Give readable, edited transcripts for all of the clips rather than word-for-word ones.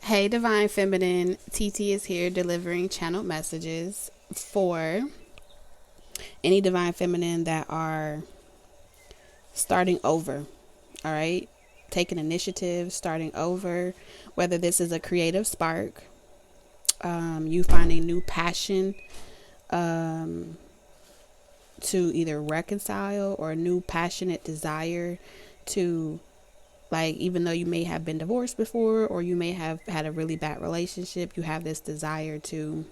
Hey, Divine Feminine. TT is here delivering channeled messages for any Divine Feminine that are starting over. All right. Taking initiative, starting over, whether this is a creative spark, you finding new passion to either reconcile, or a new passionate desire to, like, even though you may have been divorced before, or you may have had a really bad relationship, you have this desire to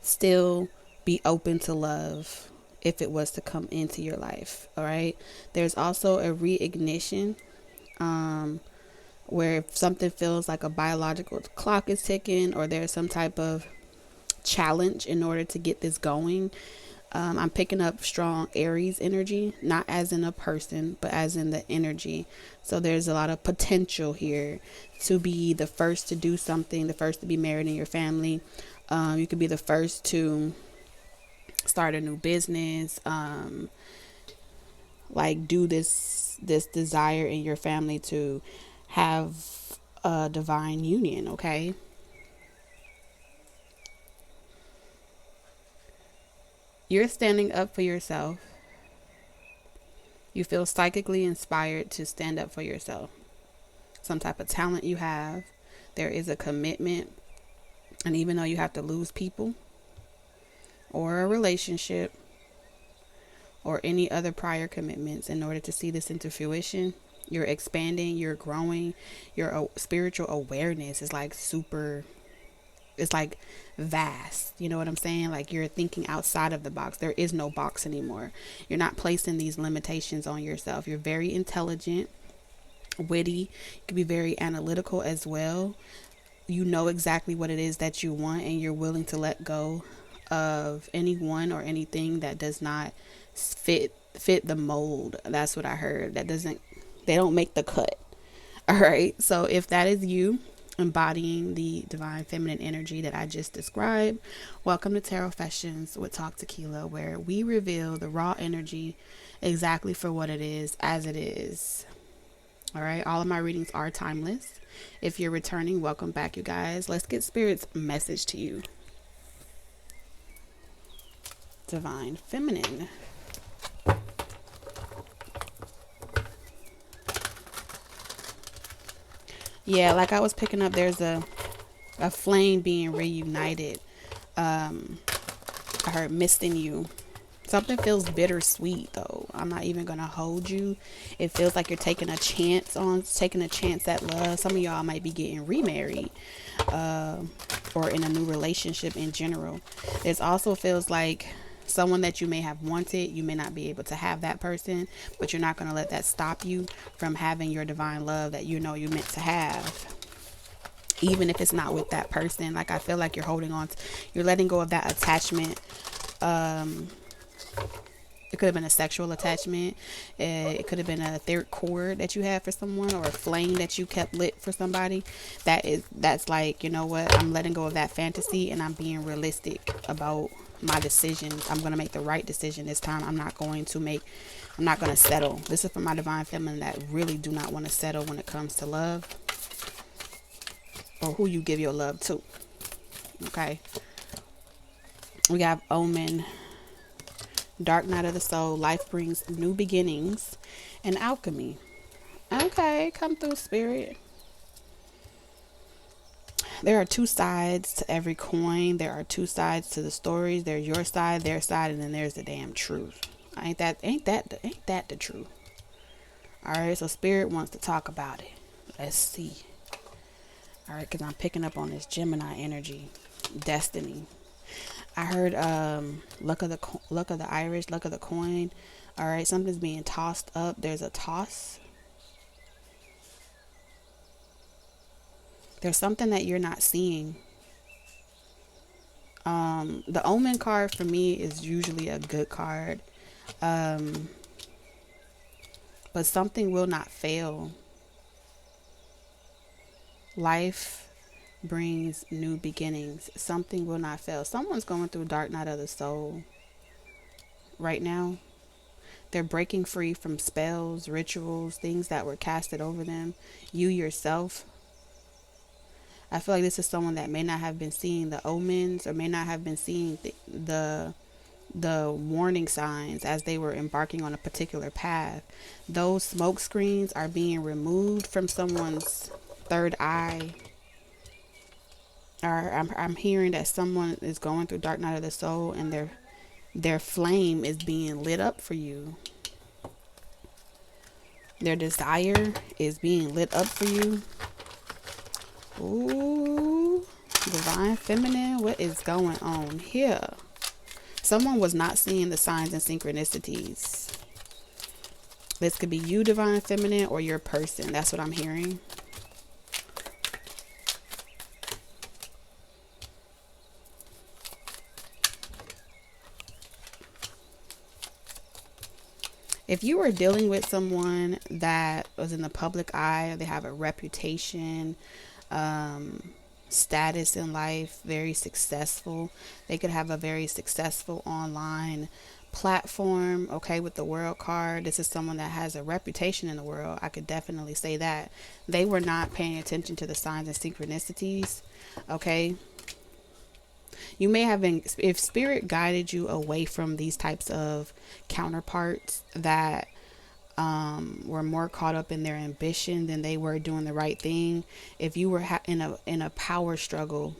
still be open to love if it was to come into your life. All right. There's also a reignition, where if something feels like a biological clock is ticking, or there's some type of challenge in order to get this going. I'm picking up strong Aries energy, not as in a person, but as in the energy. So there's a lot of potential here to be the first to do something, the first to be married in your family. You could be the first to start a new business, like do this desire in your family to have a divine union. Okay. You're standing up for yourself. You feel psychically inspired to stand up for yourself. Some type of talent you have. There is a commitment. And even though you have to lose people or a relationship or any other prior commitments in order to see this into fruition, you're expanding, you're growing. Your spiritual awareness is like super, it's like vast. You know what I'm saying? Like, you're thinking outside of the box. There is no box anymore. You're not placing these limitations on yourself. You're very intelligent, witty. You can be very analytical as well. You know exactly what it is that you want, and you're willing to let go of anyone or anything that does not fit the mold. That's what I heard. They don't make the cut. All right. So if that is you, embodying the divine feminine energy that I just described, welcome to Tarot Fessions with Talk Tequila, where we reveal the raw energy exactly for what it is, as it is. All right. All of my readings are timeless. If you're returning, welcome back, you guys. Let's get Spirit's message to you. Divine Feminine. Yeah, like I was picking up, there's a flame being reunited. I heard misting you. Something feels bittersweet though. I'm not even gonna hold you. It feels like you're taking a chance at love. Some of y'all might be getting remarried, or in a new relationship in general. It also feels like someone that you may have wanted, you may not be able to have that person, but you're not going to let that stop you from having your divine love that you know you're meant to have, even if it's not with that person. Like, I feel like you're holding on you're letting go of that attachment. It could have been a sexual attachment. It could have been a third cord that you had for someone, or a flame that you kept lit for somebody. That's like, you know what? I'm letting go of that fantasy, and I'm being realistic about my decisions. I'm going to make the right decision this time. I'm not going to settle. This is for my divine feminine that really do not want to settle when it comes to love, or who you give your love to. Okay. We have Omen. Dark night of the soul. Life brings new beginnings and alchemy. Okay, come through, Spirit. There are two sides to every coin. There are two sides to the stories. There's your side, their side, and then there's the damn truth. Ain't that the truth? All right, so Spirit wants to talk about it. Let's see. All right, because I'm picking up on this Gemini energy, destiny. I heard luck of the Irish, luck of the coin. All right, something's being tossed up. There's a toss. There's something that you're not seeing. The Omen card for me is usually a good card. But something will not fail. Life brings new beginnings. Something will not fail. Someone's going through dark night of the soul right now. They're breaking free from spells, rituals, things that were casted over them. You yourself I feel like this is someone that may not have been seeing the omens, or may not have been seeing the warning signs as they were embarking on a particular path. Those smoke screens are being removed from someone's third eye. Or I'm hearing that someone is going through dark night of the soul, and their flame is being lit up for you. Their desire is being lit up for you. Ooh, divine feminine, what is going on here? Someone was not seeing the signs and synchronicities. This could be you, divine feminine, or your person. That's what I'm hearing. If you were dealing with someone that was in the public eye, or they have a reputation, status in life, very successful, they could have a very successful online platform. Okay, with the world card, this is someone that has a reputation in the world. I could definitely say that they were not paying attention to the signs and synchronicities. Okay, you may have been, if spirit guided you away from these types of counterparts that were more caught up in their ambition than they were doing the right thing. If you were in a power struggle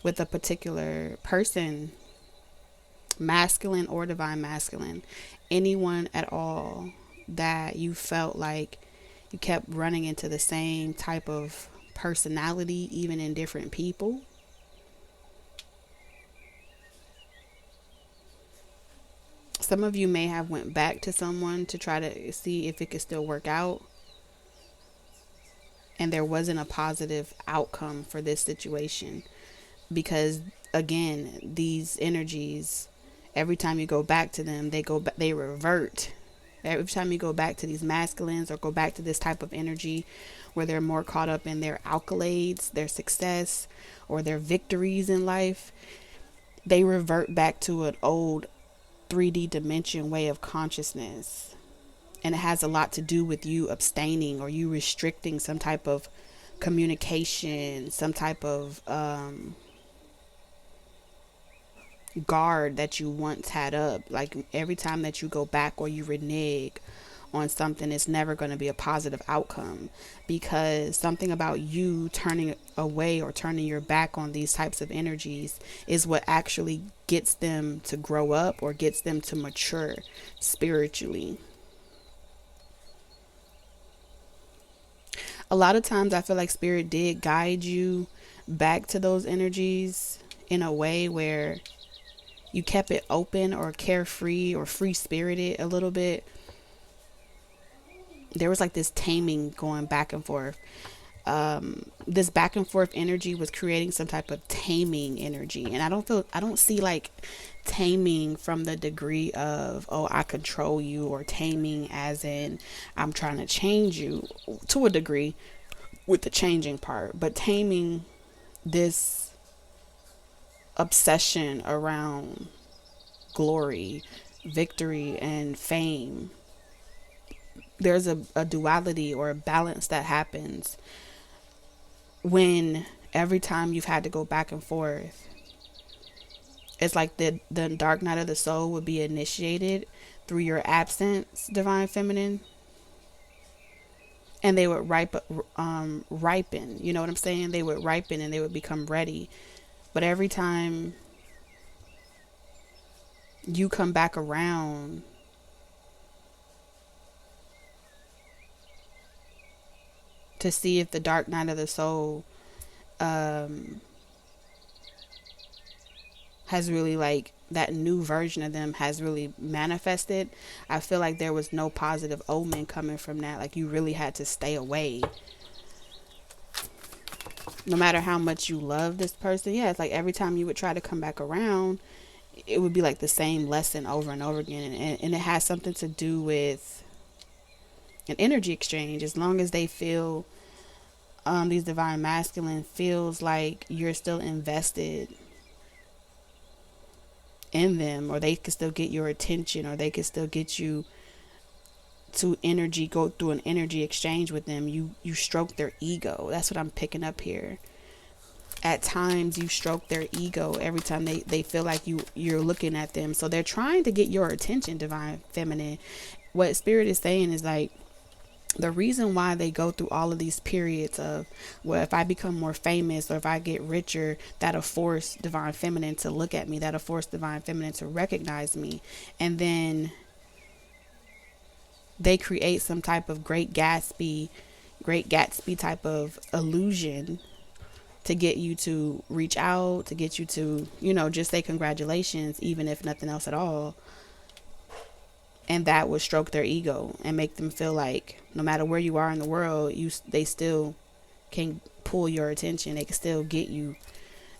with a particular person, masculine or divine masculine, anyone at all, that you felt like you kept running into the same type of personality, even in different people. Some of you may have went back to someone to try to see if it could still work out, and there wasn't a positive outcome for this situation, because again, these energies, every time you go back to them, they revert. Every time you go back to these masculines, or go back to this type of energy where they're more caught up in their accolades, their success, or their victories in life, they revert back to an old 3D dimension way of consciousness. And it has a lot to do with you abstaining, or you restricting some type of communication, some type of guard that you once had up. Like every time that you go back or you renege on something, it's never going to be a positive outcome, because something about you turning away or turning your back on these types of energies is what actually gets them to grow up, or gets them to mature spiritually. A lot of times I feel like spirit did guide you back to those energies in a way where you kept it open, or carefree, or free spirited a little bit. There was like this taming going back and forth. This back and forth energy was creating some type of taming energy. And I don't see like taming from the degree of, oh, I control you, or taming as in I'm trying to change you, to a degree with the changing part, but taming this obsession around glory, victory, and fame. There's a duality or a balance that happens when every time you've had to go back and forth. It's like the dark night of the soul would be initiated through your absence, divine feminine, and they would ripen. You know what I'm saying? They would ripen and they would become ready. But every time you come back around, to see if the dark night of the soul has really, like, that new version of them has really manifested, I feel like there was no positive omen coming from that. Like, you really had to stay away. No matter how much you love this person, yeah, it's like every time you would try to come back around, it would be like the same lesson over and over again. And it has something to do with an energy exchange. As long as they feel, these divine masculine feels like you're still invested in them, or they can still get your attention, or they can still get you go through an energy exchange with them, you stroke their ego. That's what I'm picking up here. At times you stroke their ego every time they feel like you're looking at them. So they're trying to get your attention, Divine Feminine. What Spirit is saying is like, the reason why they go through all of these periods of, well, if I become more famous or if I get richer, that'll force Divine Feminine to look at me, that'll force Divine Feminine to recognize me. And then they create some type of Great Gatsby type of illusion to get you to reach out, to get you to, just say congratulations, even if nothing else at all. And that would stroke their ego and make them feel like no matter where you are in the world, they still can pull your attention. They can still get you,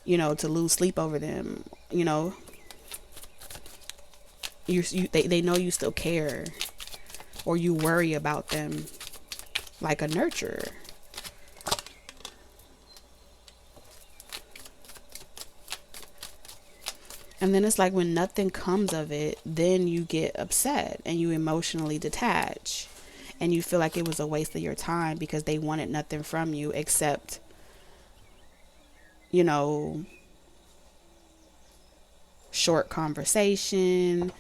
to lose sleep over them. They know you still care, or you worry about them like a nurturer. And then it's like when nothing comes of it, then you get upset and you emotionally detach. And you feel like it was a waste of your time because they wanted nothing from you except, short conversation,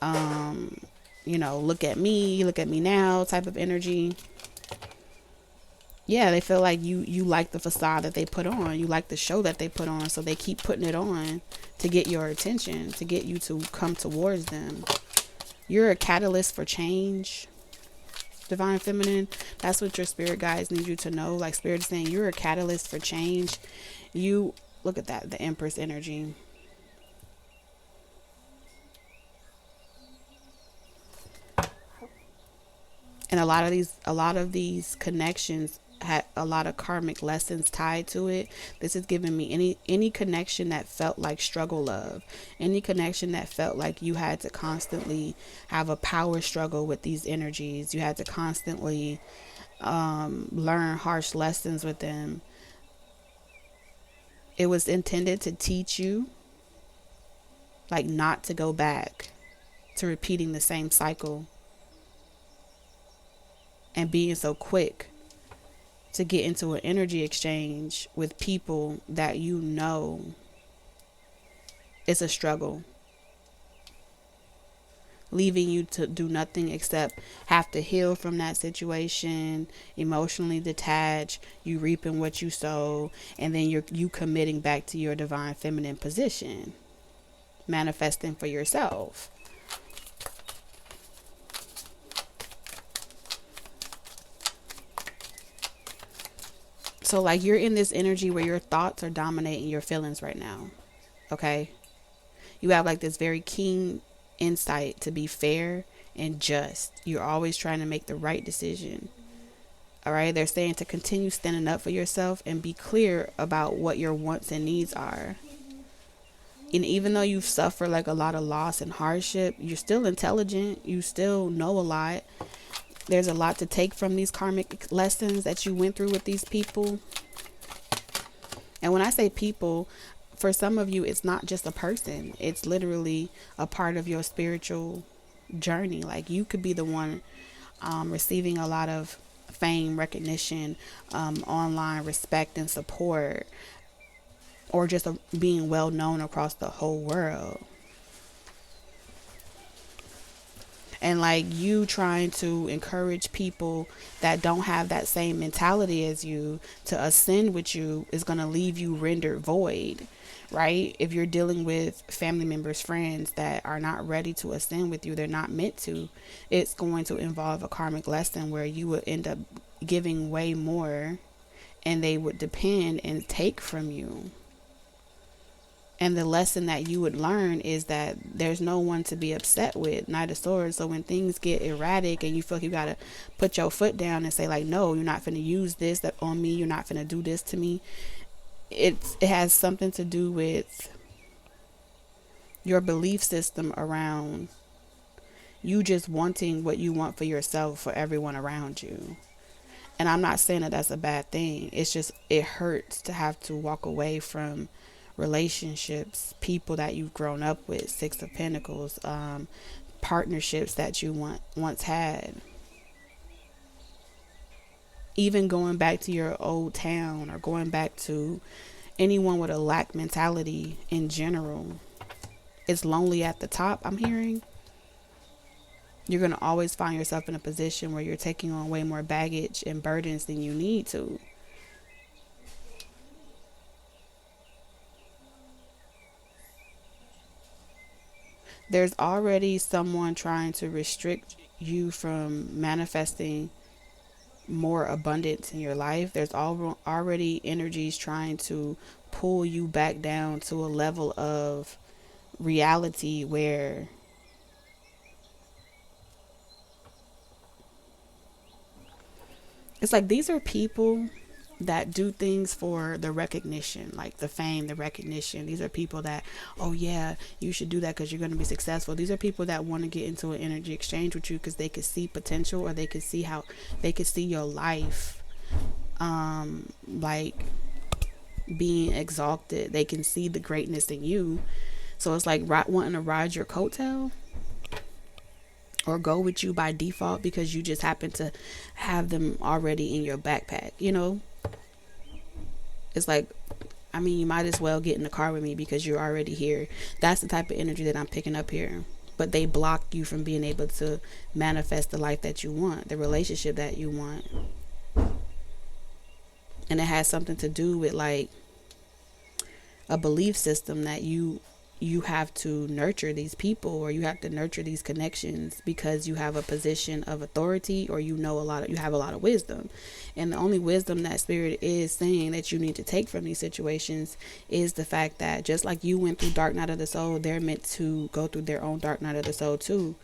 look at me now type of energy. Yeah, they feel like you like the facade that they put on. You like the show that they put on. So they keep putting it on to get your attention, to get you to come towards them. You're a catalyst for change, Divine Feminine. That's what your spirit guides need you to know. Like Spirit is saying, you're a catalyst for change. You, look at that, the Empress energy. And a lot of these connections had a lot of karmic lessons tied to it. This is giving me any connection that felt like struggle love, any connection that felt like you had to constantly have a power struggle with these energies. You had to constantly learn harsh lessons with them. It was intended to teach you, like, not to go back to repeating the same cycle and being so quick to get into an energy exchange with people that it's a struggle, leaving you to do nothing except have to heal from that situation, emotionally detach, you reaping what you sow, and then you committing back to your Divine Feminine position, manifesting for yourself. So like you're in this energy where your thoughts are dominating your feelings right now. Okay. You have like this very keen insight to be fair and just. You're always trying to make the right decision. All right. They're saying to continue standing up for yourself and be clear about what your wants and needs are. And even though you've suffered like a lot of loss and hardship, you're still intelligent. You still know a lot. There's a lot to take from these karmic lessons that you went through with these people. And when I say people, for some of you, it's not just a person. It's literally a part of your spiritual journey. Like you could be the one receiving a lot of fame, recognition, online respect and support, or just being well known across the whole world. And like you trying to encourage people that don't have that same mentality as you to ascend with you is going to leave you rendered void, right? If you're dealing with family members, friends that are not ready to ascend with you, they're not meant to, it's going to involve a karmic lesson where you would end up giving way more and they would depend and take from you. And the lesson that you would learn is that there's no one to be upset with, Knight of Swords. So when things get erratic and you feel like you got to put your foot down and say like, no, you're not going to use this on me. You're not going to do this to me. It has something to do with your belief system around you just wanting what you want for yourself, for everyone around you. And I'm not saying that that's a bad thing. It's just, it hurts to have to walk away from relationships, people that you've grown up with, Six of Pentacles, partnerships that you once had. even going back to your old town or going back to anyone with a lack mentality in general, it's lonely at the top, I'm hearing. You're going to always find yourself in a position where you're taking on way more baggage and burdens than you need to. There's already someone trying to restrict you from manifesting more abundance in your life. There's already energies trying to pull you back down to a level of reality where it's like these are people that do things for the recognition, like the fame, the recognition. These are people that, oh yeah, you should do that because you're going to be successful. These are people that want to get into an energy exchange with you because they could see potential, or they could see how they could see your life like being exalted. They can see the greatness in you. So it's like wanting to ride your coattail or go with you by default because you just happen to have them already in your backpack, you know? It's like, I mean, you might as well get in the car with me because you're already here. That's the type of energy that I'm picking up here. But they block you from being able to manifest the life that you want, the relationship that you want. And it has something to do with like a belief system that you have to nurture these people, or you have to nurture these connections because you have a position of authority, or you have a lot of wisdom. And the only wisdom that spirit is saying that you need to take from these situations is the fact that just like you went through dark night of the soul, they're meant to go through their own dark night of the soul too.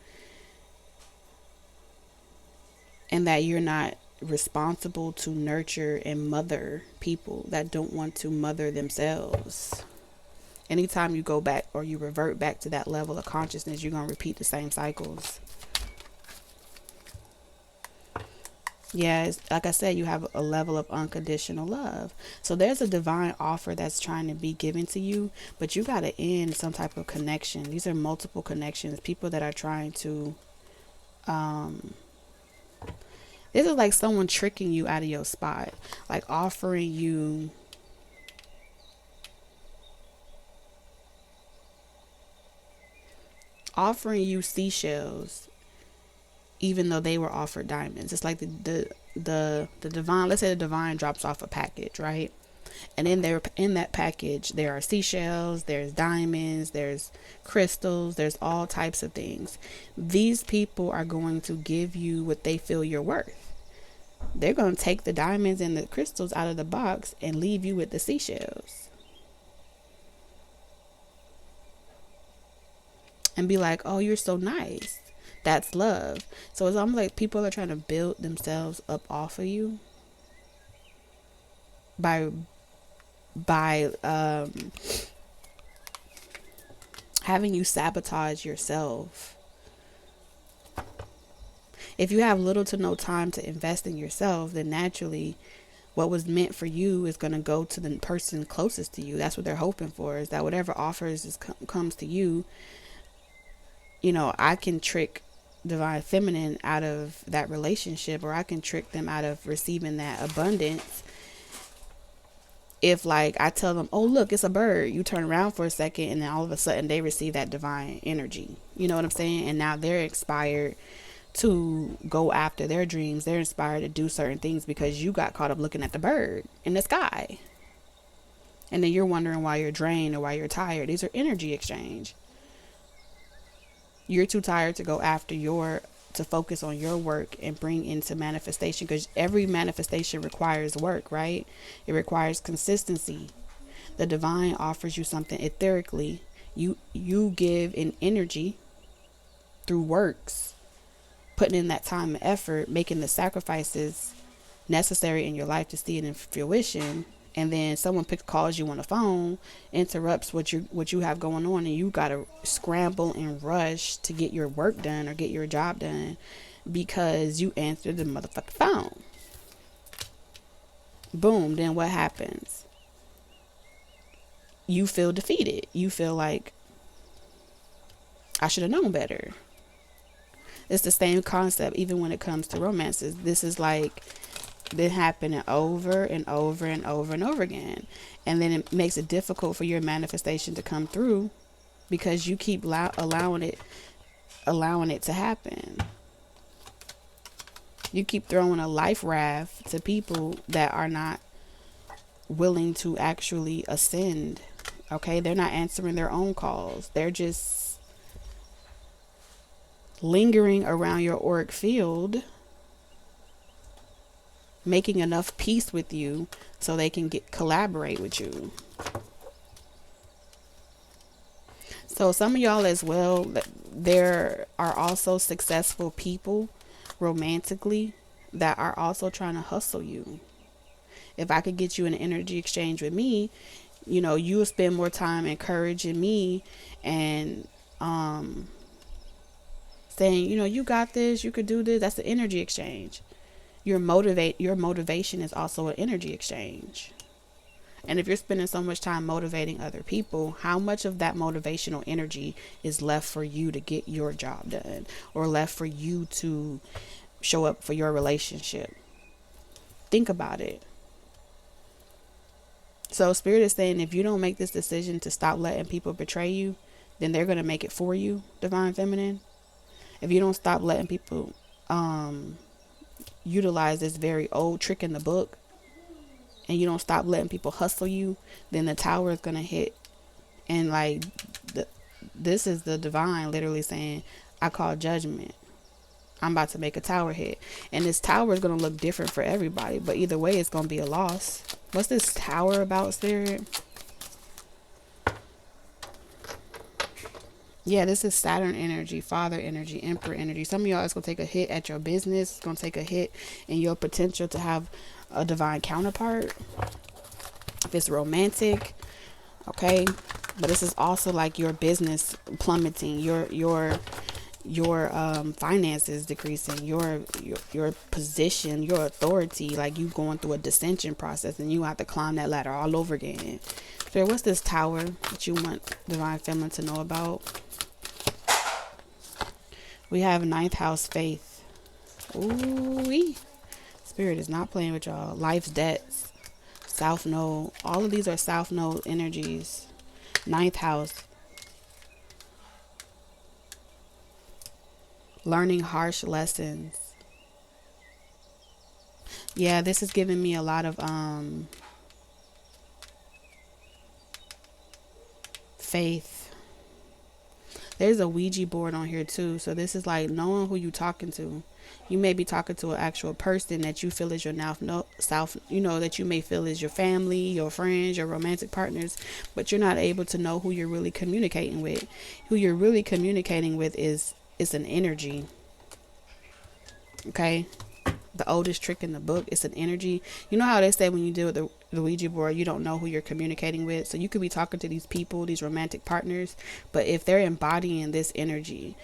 And that you're not responsible to nurture and mother people that don't want to mother themselves. Anytime you go back or you revert back to that level of consciousness, you're going to repeat the same cycles. Yeah, like I said, you have a level of unconditional love. So there's a divine offer that's trying to be given to you, but you got to end some type of connection. These are multiple connections, people that are trying to, this is like someone tricking you out of your spot, like offering you seashells even though they were offered diamonds. It's like the divine, let's say the divine drops off a package, right? And in that package there are seashells, there's diamonds, there's crystals, there's all types of things. These people are going to give you what they feel you're worth. They're going to take the diamonds and the crystals out of the box and leave you with the seashells. And be like, oh, you're so nice. That's love. So it's almost like people are trying to build themselves up off of you by having you sabotage yourself. If you have little to no time to invest in yourself, then naturally what was meant for you is going to go to the person closest to you. That's what they're hoping for, is that whatever offers comes to you. You know, I can trick divine feminine out of that relationship, or I can trick them out of receiving that abundance. If like I tell them, oh look, it's a bird, you turn around for a second and then all of a sudden they receive that divine energy. You know what I'm saying? And now they're inspired to go after their dreams. They're inspired to do certain things because you got caught up looking at the bird in the sky. And then you're wondering why you're drained or why you're tired. These are energy exchange. You're too tired to go after to focus on your work and bring into manifestation, because every manifestation requires work, right? It requires consistency. The divine offers you something etherically. You give in energy through works, putting in that time and effort, making the sacrifices necessary in your life to see it in fruition. And then someone calls you on the phone, interrupts what you have going on, and you gotta scramble and rush to get your work done or get your job done because you answered the motherfucking phone. Boom, then what happens? You feel defeated. You feel like, I should have known better. It's the same concept even when it comes to romances. This is like been happening over and over and over and over again. And then it makes it difficult for your manifestation to come through because you keep allowing it to happen. You keep throwing a life raft to people that are not willing to actually ascend. Okay, they're not answering their own calls. They're just lingering around your auric field, making enough peace with you so they can collaborate with you. So some of y'all as well, there are also successful people romantically that are also trying to hustle you. If I could get you an energy exchange with me, you know, you will spend more time encouraging me and saying, you know, you got this, you could do this. That's the energy exchange. Your motivation is also an energy exchange. And if you're spending so much time motivating other people, how much of that motivational energy is left for you to get your job done, or left for you to show up for your relationship? Think about it. So Spirit is saying, if you don't make this decision to stop letting people betray you, then they're going to make it for you, Divine Feminine. If you don't stop letting people utilize this very old trick in the book, and you don't stop letting people hustle you, then the tower is going to hit. And like, this is the divine literally saying, I call judgment. I'm about to make a tower hit. And this tower is going to look different for everybody, but either way, it's going to be a loss. What's this tower about, Spirit? Yeah, this is Saturn energy, Father energy, Emperor energy. Some of y'all, it's going to take a hit at your business. It's going to take a hit in your potential to have a divine counterpart. If it's romantic, okay? But this is also like your business plummeting, your finances decreasing, your position, your authority, like you going through a dissension process and you have to climb that ladder all over again. So what's this tower that you want Divine Feminine to know about? We have ninth house, faith. Ooh-wee. Spirit is not playing with y'all. Life's debts, South Node. All of these are South Node energies. Ninth house. Learning harsh lessons. Yeah, this is giving me a lot of faith. There's a Ouija board on here too. So this is like knowing who you talking to. You may be talking to an actual person that you feel is your that you may feel is your family, your friends, your romantic partners, but you're not able to know who you're really communicating with. Who you're really communicating with is an energy. Okay? The oldest trick in the book, it's an energy. You know how they say when you deal with the Ouija board, you don't know who you're communicating with. So you could be talking to these people, these romantic partners, but if they're embodying this energy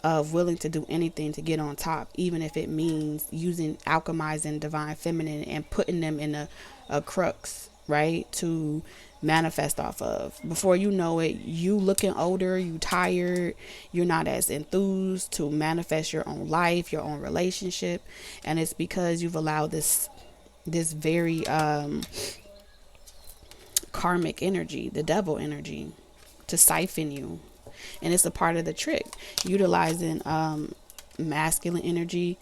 of willing to do anything to get on top, even if it means alchemizing Divine Feminine and putting them in a crux, right, to manifest off of. Before you know it, you looking older, you tired, you're not as enthused to manifest your own life, your own relationship, and it's because you've allowed this very karmic energy, the devil energy, to siphon you. And it's a part of the trick, utilizing masculine energy.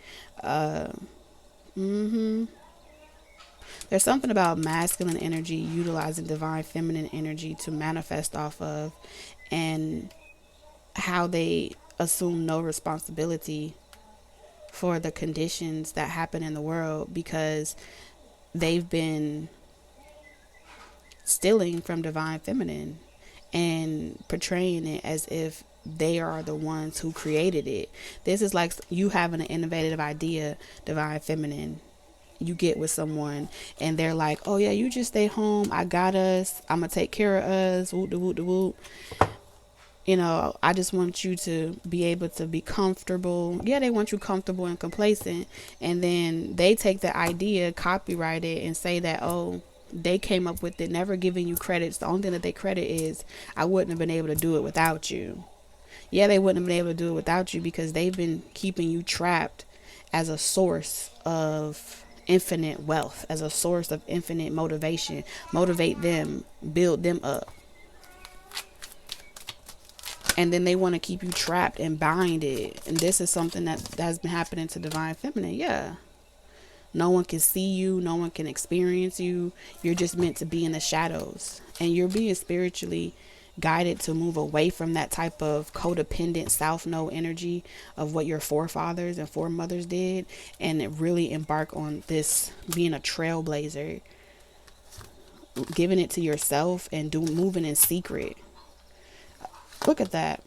There's something about masculine energy utilizing Divine Feminine energy to manifest off of, and how they assume no responsibility for the conditions that happen in the world because they've been stealing from Divine Feminine and portraying it as if they are the ones who created it. This is like you having an innovative idea, Divine Feminine. You get with someone and they're like, oh yeah, you just stay home, I got us, I'm gonna take care of us, whoop de whoop de whoop. You know, I just want you to be able to be comfortable. Yeah, they want you comfortable and complacent, and then they take the idea, copyright it, and say that, oh, they came up with it, never giving you credits. The only thing that they credit is, I wouldn't have been able to do it without you. Yeah, they wouldn't have been able to do it without you because they've been keeping you trapped as a source of infinite wealth, as a source of infinite motivation. Motivate them, build them up. And then they want to keep you trapped and binded. And this is something that has been happening to Divine Feminine. Yeah. No one can see you. No one can experience you. You're just meant to be in the shadows. And you're being spiritually guided to move away from that type of codependent South Node energy of what your forefathers and foremothers did, and really embark on this being a trailblazer, giving it to yourself and moving in secret. Look at that.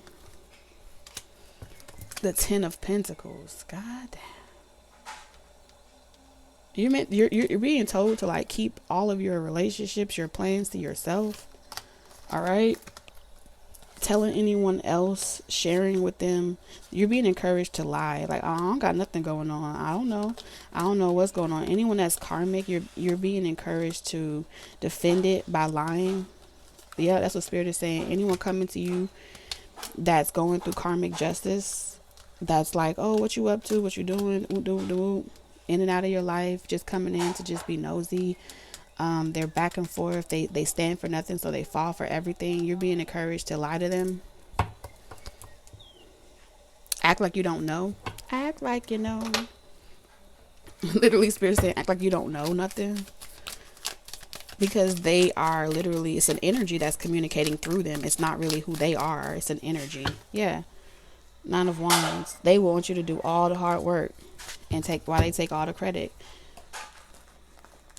The Ten of Pentacles. God damn. You're being told to like keep all of your relationships, your plans to yourself. All right. Telling anyone else, sharing with them, you're being encouraged to lie. Like, oh, I don't got nothing going on. I don't know what's going on. Anyone that's karmic, you're being encouraged to defend it by lying. Yeah, that's what Spirit is saying. Anyone coming to you that's going through karmic justice, that's like, oh, what you up to? What you doing? In and out of your life, just coming in to just be nosy. They're back and forth. They stand for nothing, so they fall for everything. You're being encouraged to lie to them. Act like you don't know. Act like you know. Literally, Spirit saying, act like you don't know nothing. Because they are literally, it's an energy that's communicating through them. It's not really who they are. It's an energy. Yeah. Nine of Wands. They want you to do all the hard work and take all the credit.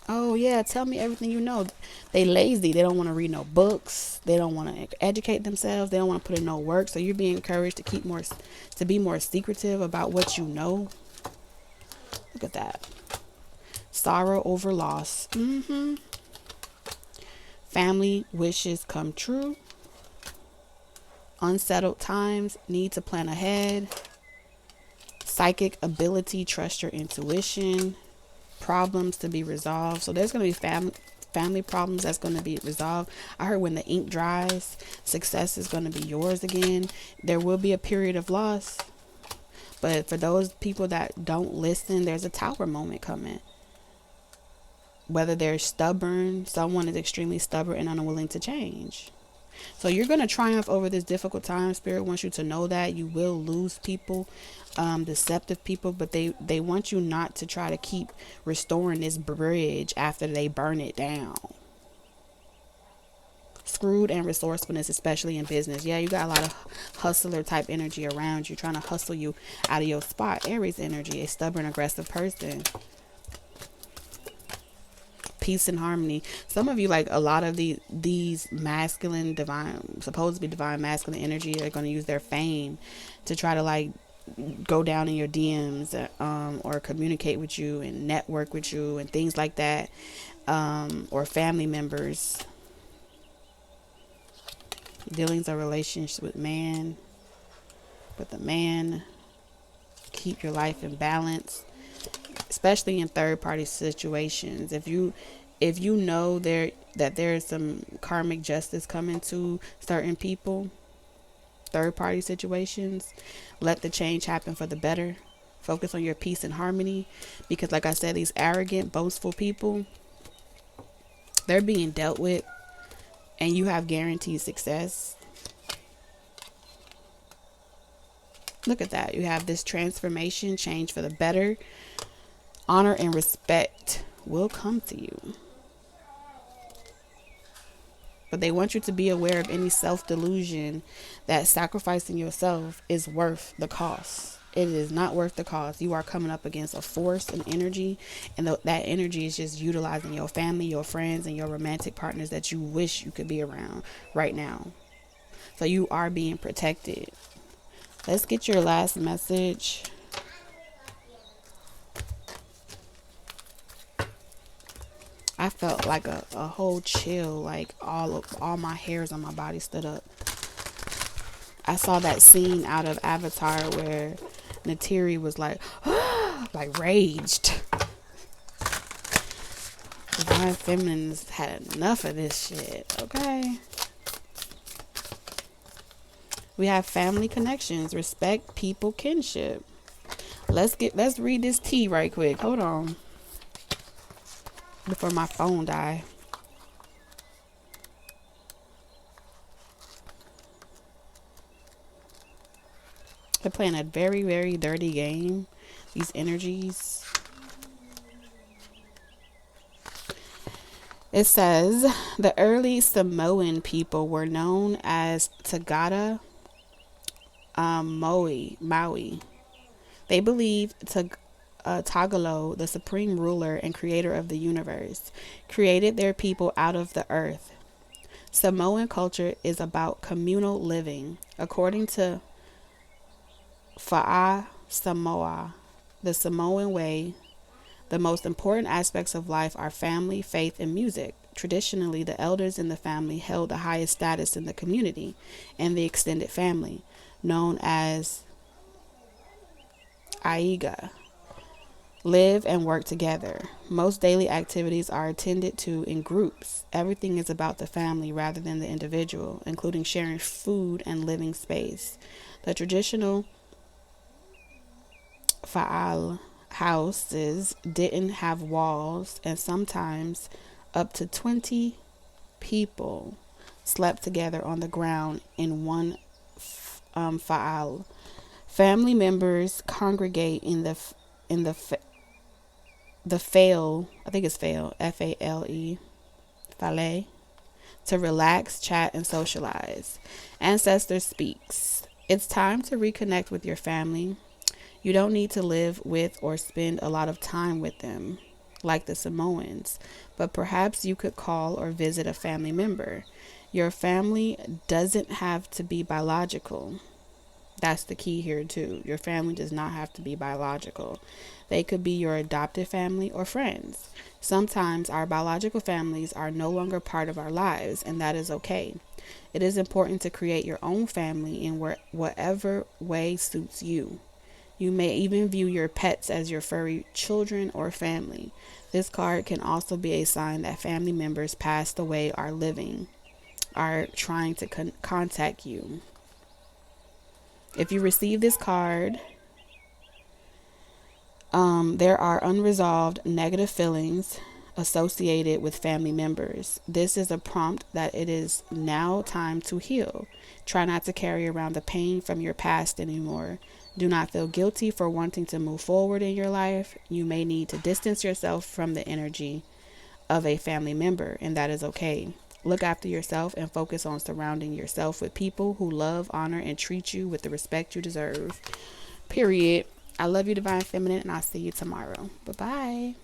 Oh yeah, tell me everything you know. They lazy. They don't want to read no books. They don't want to educate themselves. They don't want to put in no work. So you're being encouraged to be more secretive about what you know. Look at that. Sorrow over loss. Family wishes come true. Unsettled times, need to plan ahead. Psychic ability, trust your intuition. Problems to be resolved. So there's going to be family problems that's going to be resolved. I heard when the ink dries, success is going to be yours again. There will be a period of loss. But for those people that don't listen, there's a tower moment coming. Whether they're stubborn, someone is extremely stubborn and unwilling to change. So you're going to triumph over this difficult time. Spirit wants you to know that you will lose people, deceptive people, but they want you not to try to keep restoring this bridge after they burn it down. Screwed and resourcefulness, especially in business. Yeah, you got a lot of hustler type energy around you, trying to hustle you out of your spot. Aries energy, a stubborn, aggressive person. Peace and harmony. Some of you, like a lot of these masculine, divine, supposed to be divine masculine energy, are going to use their fame to try to like go down in your DMs, or communicate with you and network with you and things like that, or family members. Dealings or relationships with a man. Keep your life in balance, especially in third party situations. If you know that there's some karmic justice coming to certain people, third party situations, let the change happen for the better. Focus on your peace and harmony, because like I said, these arrogant, boastful people, they're being dealt with, and you have guaranteed success. Look at that. You have this transformation, change for the better. Honor and respect will come to you. But they want you to be aware of any self-delusion that sacrificing yourself is worth the cost. It is not worth the cost. You are coming up against a force and energy, and that energy is just utilizing your family, your friends, and your romantic partners that you wish you could be around right now. So you are being protected. Let's get your last message. I felt like a whole chill, like all my hairs on my body stood up. I saw that scene out of Avatar where Neytiri was like, like raged. Divine Feminines had enough of this shit, okay? We have family connections, respect, people, kinship. Let's read this tea right quick. Hold on. before my phone died. They're playing a very, very dirty game. These energies. It says the early Samoan people were known as Tagata Maui. They believed Tagalo, the supreme ruler and creator of the universe, created their people out of the earth. Samoan culture is about communal living. According to Fa'a Samoa, the Samoan way, the most important aspects of life are family, faith, and music. Traditionally, the elders in the family held the highest status in the community and the extended family, known as Aiga, live and work together. Most daily activities are attended to in groups. Everything is about the family rather than the individual, including sharing food and living space. The traditional Fa'al houses didn't have walls, and sometimes up to 20 people slept together on the ground in one Fa'al. Family members congregate in the fail, I think it's fail, Fale, fale, to relax, chat, and socialize. Ancestor speaks. It's time to reconnect with your family. You don't need to live with or spend a lot of time with them, like the Samoans, but perhaps you could call or visit a family member. Your family doesn't have to be biological. That's the key here too. Your family does not have to be biological. They could be your adopted family or friends. Sometimes our biological families are no longer part of our lives, and that is okay. It is important to create your own family in whatever way suits you. You may even view your pets as your furry children or family. This card can also be a sign that family members passed away are trying to contact you. If you receive this card, there are unresolved negative feelings associated with family members. This is a prompt that it is now time to heal. Try not to carry around the pain from your past anymore. Do not feel guilty for wanting to move forward in your life. You may need to distance yourself from the energy of a family member, and that is okay. Look after yourself and focus on surrounding yourself with people who love, honor, and treat you with the respect you deserve. Period. I love you, Divine Feminine, and I'll see you tomorrow. Bye-bye.